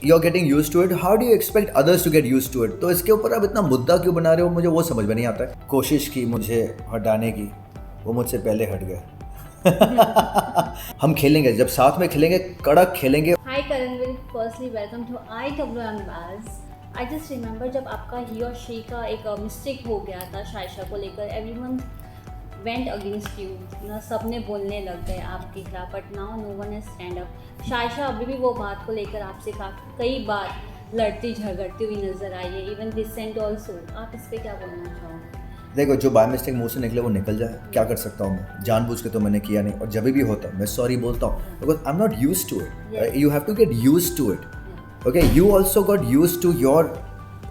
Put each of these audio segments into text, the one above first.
You are getting use to it, how do you expect others to get use to it? तो इसके ऊपर आप इतना मुद्दा क्यों बना रहे हो, मुझे वो समझ में नहीं आता है। कोशिश की मुझे हटाने की, वो मुझसे पहले हट गए। हम खेलेंगे, जब साथ में खेलेंगे, कड़क खेलेंगे। Hi Karanvir, firstly welcome to IWM. I just remember जब आपका ही और शी का एक मिस्टेक हो गया था शायशा को लेकर, everyone went against you, ना सबने बोलने लग गए आपके खिलाफ, but now no one has stand up. शायशा अभी भी वो बात को लेकर आपसे कई बार लड़ती झगड़ती हुई नजर आई है, इवन रिसेंट ऑल्सो। आप इस पर क्या बोलना चाहोगे? देखो, जो बाय मिस्टेक मुंह से निकले वो निकल जाए, क्या कर सकता हूँ मैं, जानबूझ के तो मैंने किया नहीं, और जब भी होता मैं सॉरी बोलता हूँ, because I am not used to it. You have to get used to it. Okay, you also got used to your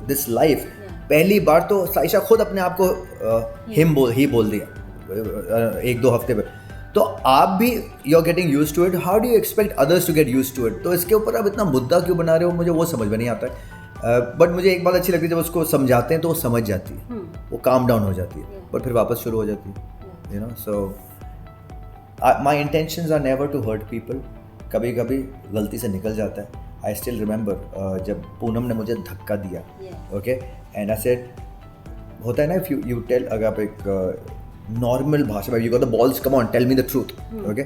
this life. पहली बार तो साइशा खुद अपने आप को ही बोल दिया 1-2 हफ्ते पे, तो आप भी you are getting used to it, how do you expect others to get used to it? तो इसके ऊपर आप इतना मुद्दा क्यों बना रहे हो, मुझे वो समझ में नहीं आता है। बट मुझे एक बात अच्छी लगती है, जब उसको समझाते हैं तो वो समझ जाती है, वो काम डाउन हो जाती है, बट फिर वापस शुरू हो जाती है, you know. So my intentions are never to hurt people. कभी कभी गलती से निकल जाता है। आई स्टिल रिमेंबर जब पूनम ने मुझे धक्का दिया, ओके, एंड आई सेड, होता है ना, इफ यू टेल, अगर आप एक नॉर्मल भाषा में, you got the balls, come on tell me the truth, okay,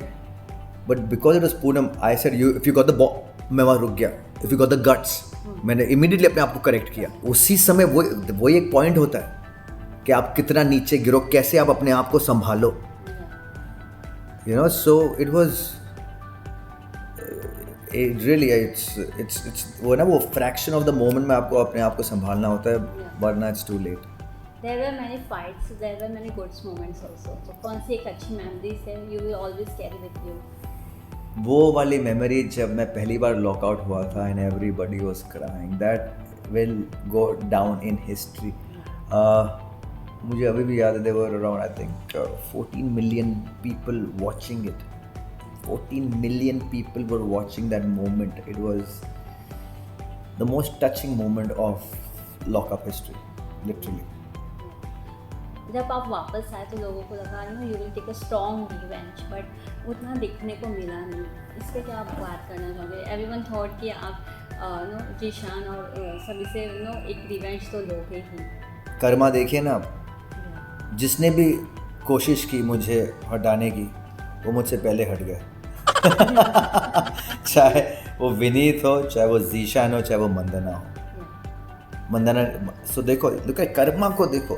but because it was Poonam, I said, you if you got the ball, मैं वहाँ रुक गया, if you got the guts, मैंने इमीडिएटली अपने आप को करेक्ट किया। उसी समय वो एक पॉइंट होता है कि आप कितना नीचे गिरो, कैसे आप अपने आप को संभालो, you know. So it was really, it's वो ना, वो फ्रैक्शन ऑफ द मोमेंट में आपको अपने आप को संभालना होता है, वरना it's too late. There were many fights, there were many good moments also. तो कौन सी एक अच्छी memories है you will always carry with you? वो वाली मेमोरी जब मैं पहली बार लॉकआउट हुआ था and everybody was crying, that will go down in history. मुझे अभी भी याद है, there were around I think 14 million people watching it. 14 million people were watching that moment. It was the most touching moment of lockup history, literally. जब आप वापस आए तो लोगों को लगा you will take a strong revenge, but उतना देखने को मिला नहीं। इस पर क्या आप बात करना चाहोगे? एवरीवन थॉट कि आप जीशान और सभी से एक रिवेंज तो लोगे ही। कर्मा देखिए ना आप, जिसने भी कोशिश की मुझे हटाने की, वो मुझसे पहले हट गए। चाहे वो विनीत हो, चाहे वो जीशान हो, चाहे वो मंदना हो। मंदना, सो देखो कर्मा को देखो,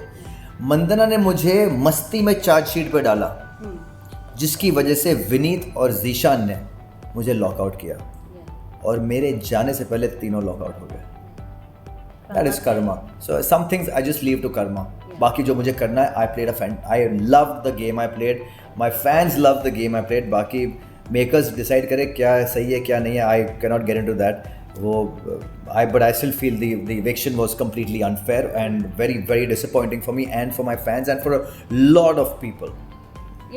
मंदना ने मुझे मस्ती में चार्जशीट पे डाला, जिसकी वजह से विनीत और जीशान ने मुझे लॉकआउट किया, और मेरे जाने से पहले तीनों लॉकआउट हो गए। That is karma. So some things I just leave to karma. बाकी जो मुझे करना है, I love the game I played, my fans love the game I played. बाकी मेकर्स डिसाइड करे क्या सही है क्या नहीं है, I can not get into that. But I still feel the eviction was completely unfair and very, very disappointing for me and for my fans and for a lot of people.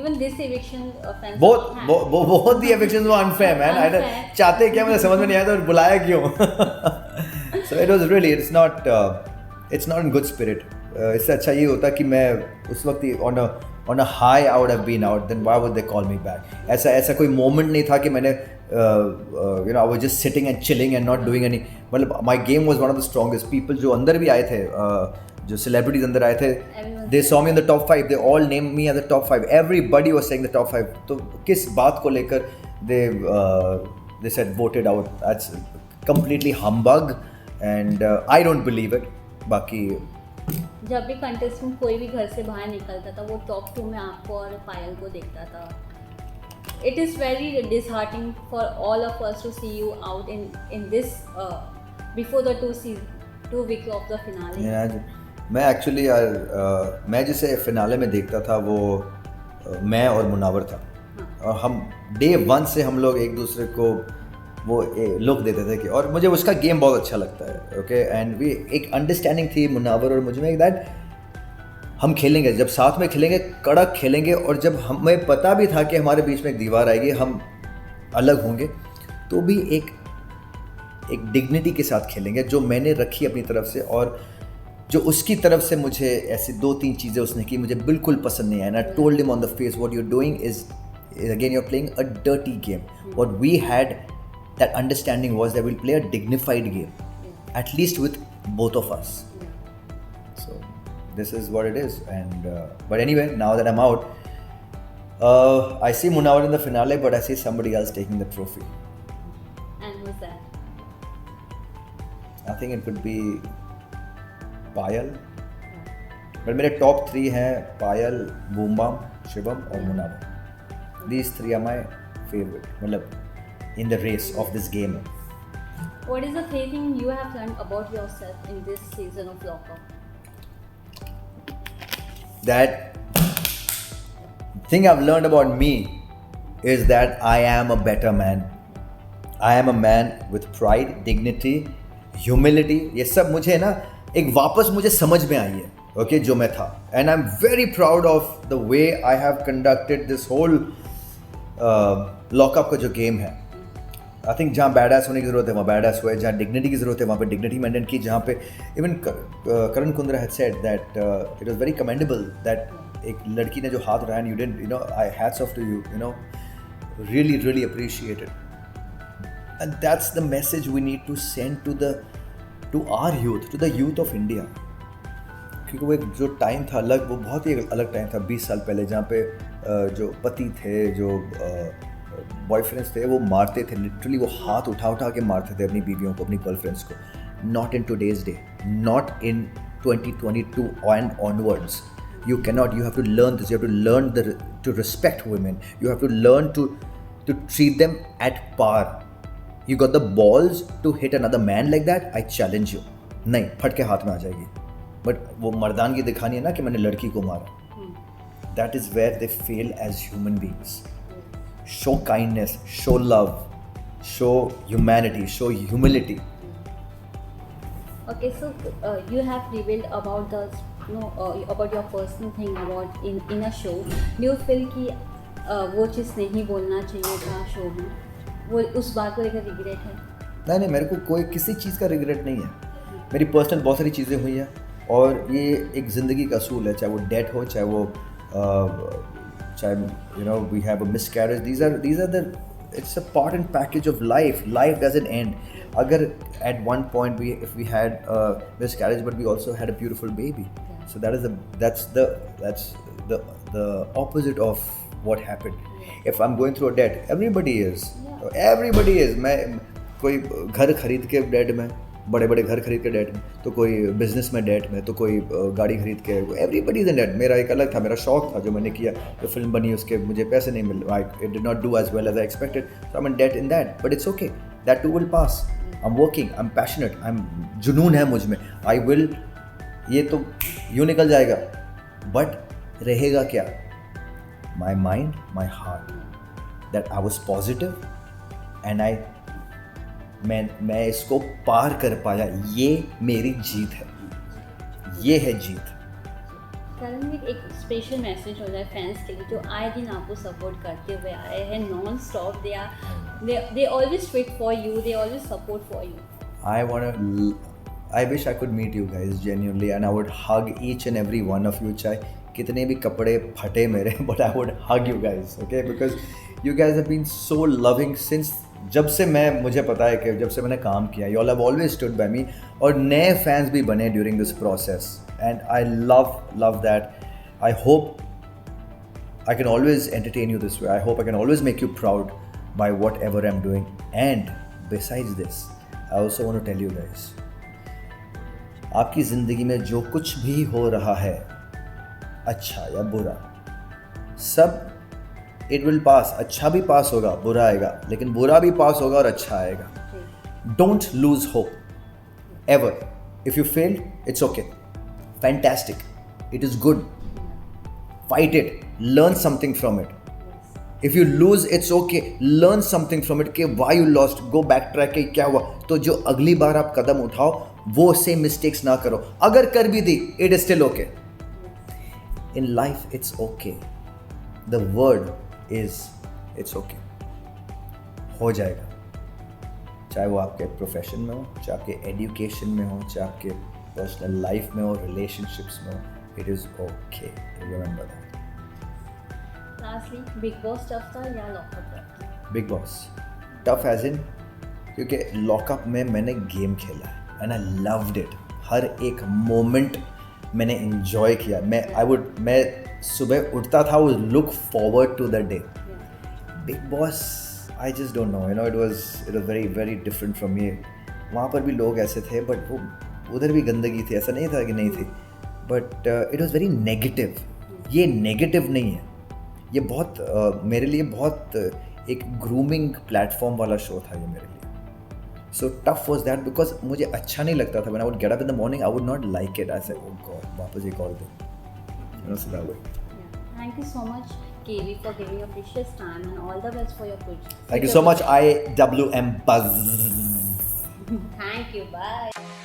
Even this eviction fans. Both the evictions were unfair, man. I चाहते क्या, मुझे समझ में नहीं आया, तो बुलाया क्यों? So it was really, it's not in good spirit. इससे अच्छा ये होता कि मैं उस वक्त on a high I would have been out, then why would they call me back? ऐसा कोई moment नहीं था कि मैंने I was just sitting and chilling and not doing any, मतलब my game was one of the strongest. People जो अंदर भी आए थे, जो celebrities अंदर आए थे, they saw me in the top 5, they all named me as the top 5, everybody was saying the top 5. तो किस बात को लेकर they said voted out? That's completely humbug and I don't believe it. बाकी जब भी कंटेस्टेंट कोई भी घर से बाहर निकलता था, वो टॉप 2 में आपको और पायल को देखता था। It is very disheartening for all of us to see you out in this before the 2 week of the finale. मैं एक्चुअली मैं जिसे फिनाले में देखता था वो मैं और मुनावर था। और हम डे 1 से हम लोग एक दूसरे को वो लुक देते थे कि, और मुझे उसका गेम बहुत अच्छा लगता है, ओके, एंड वी एक अंडरस्टैंडिंग थी मुनावर और मुझे में दैट हम खेलेंगे, जब साथ में खेलेंगे, कड़क खेलेंगे, और जब हमें पता भी था कि हमारे बीच में एक दीवार आएगी, हम अलग होंगे, तो भी एक डिग्निटी के साथ खेलेंगे, जो मैंने रखी अपनी तरफ से, और जो उसकी तरफ से मुझे ऐसी 2-3 चीज़ें उसने की मुझे बिल्कुल पसंद नहीं आया। And I told him on the face, what you are doing is again you are playing a dirty game. What we had that understanding was that we'll play a dignified game, at least with both of us. So this is what it is. And but anyway, now that I'm out, I see Munawar in the finale, but I see somebody else taking the trophy. And who's that? I think it could be Payal. but मेरे top 3 हैं पायल, बूमबाम, शिवम और Munawar. These 3 are my favorite, मतलब in the race of this game. What is the thing you have learned about yourself in this season of Lockup? That thing I've learned about me is that I am a better man. I am a man with pride, dignity, humility. ये सब मुझे ना एक वापस मुझे समझ में आई है, okay, जो मैं था. And I'm very proud of the way I have conducted this whole lockup का जो गेम है. आई थिंक जहाँ बैडास होने की ज़रूरत है वहाँ बैडास हुए, जहाँ डिग्निटी की ज़रूरत है वहाँ पे डिग्निटी मेंटेन की, जहाँ पे even Karan Kundra had said that it was very commendable that एक लड़की ने जो हाथ उठाया, you didn't, you know, I hats off to you, you know, really really appreciated. And that's the message we need to send to our youth, to the youth of India. क्योंकि वो एक जो टाइम था अलग, वो बहुत ही अलग time था 20 साल पहले, जहाँ पे जो पति थे, जो बॉयफ्रेंड्स थे, वो मारते थे लिटरली, वो हाथ उठा उठा के मारते थे अपनी बीवियों को, अपनी गर्लफ्रेंड्स को. Not in today's day, not in 2022 and onwards. You cannot, you have to learn this, you have to learn to respect women, you have to learn to treat them at par. You got the balls to hit another man like that, I challenge you. नहीं, फट के हाथ में आ जाएगी. But वो मर्दानगी दिखानी है ना कि मैंने लड़की को मारा. That is where they fail as human beings. Show kindness, show love, show humanity, show humility. Okay, so you have revealed about the about your personal thing about in a show. Do you feel कि वो चीज़ नहीं बोलना चाहिए था show में, वो उस बात को लेकर रिग्रेट है? नहीं, मेरे को कोई किसी चीज़ का रिग्रेट नहीं है. मेरी पर्सनल बहुत सारी चीज़ें हुई हैं और ये एक ज़िंदगी का असूल है, चाहे वो डेथ हो, चाहे वो चाहे you know we have a miscarriage. these are the, it's a part and package of life. Life doesn't end. अगर at one point if we had a miscarriage but we also had a beautiful baby, so that's the opposite of what happened. If I'm going through a debt, everybody is. मैं कोई घर खरीद के date में, बड़े बड़े घर खरीद के डेट में, तो कोई बिजनेस में डेट में, तो कोई गाड़ी खरीद के, एवरीबडी इज इन डेट. मेरा एक अलग था, मेरा शौक था जो मैंने किया, जो फिल्म बनी उसके मुझे पैसे नहीं मिल, it did not do as well as I expected, so I am in debt in that. But it's okay, that too will pass. I am working, I am passionate, I am, जुनून है मुझ में, I will, ये तो यूँ निकल जाएगा. But रहेगा क्या? My mind, my heart, that I was positive and मैं इसको पार कर पाया. ये मेरी जीत है, ये है जीत. करण में एक स्पेशल मैसेज हो जाए फैंस के लिए जो आए दिन आपको सपोर्ट करते हुए आए हैं non stop. They always fit for you, they always support for you. I wish I could meet you guys genuinely and I would hug each and every one of you, चाहे कितने भी कपड़े फटे मेरे, but I would hug you guys, okay, because you guys have been so loving since जब से मुझे पता है कि जब से मैंने काम किया, you all have always stood by me. और नए फैंस भी बने during this process and I love that. I hope I can always entertain you this way. I hope I can always make you proud by whatever I'm doing. And besides this, I also want to tell you guys, आपकी ज़िंदगी में जो कुछ भी हो रहा है, अच्छा या बुरा, सब इट विल पास. अच्छा भी पास होगा, बुरा आएगा, लेकिन बुरा भी पास होगा और अच्छा आएगा. Don't lose hope ever. If you fail, it's okay, fantastic, it is good, fight it, learn something from it. If you lose, it's okay, learn something from it कि why you lost, go back track के क्या हुआ, तो जो अगली बार आप कदम उठाओ वो सेम मिस्टेक्स ना करो. अगर कर भी दी, it is still okay. In life it's okay. The word is it's okay. हो जाएगा, चाहे वो आपके प्रोफेशन में हो, चाहे आपके एजुकेशन में हो, चाहे आपके पर्सनल लाइफ में हो, रिलेशनशिप्स में हो, it is okay. Remember that. Lastly, Bigg Boss tough था या lockup tough? Bigg Boss tough as in क्योंकि लॉकअप में मैंने गेम खेला है एंड आई लव्ड इट. हर एक मोमेंट मैंने इन्जॉय किया. मैं सुबह उठता था, वो look forward to the day. Bigg Boss I just don't know, it was very very different from me. वहाँ पर भी लोग ऐसे थे, बट वो उधर भी गंदगी थी, ऐसा नहीं था कि नहीं थी, but it was very negative. ये नेगेटिव नहीं है, ये बहुत मेरे लिए बहुत एक ग्रूमिंग प्लेटफॉर्म वाला शो था ये मेरे लिए. So tough was that because मुझे अच्छा नहीं लगता था. When I would get up in the morning I would not like it. I said oh God, वापस एक और दिन. So that way. Thank you so much, KV, for giving your precious time, and all the best for your future. Thank you so much, IWM Buzz. Thank you. Bye.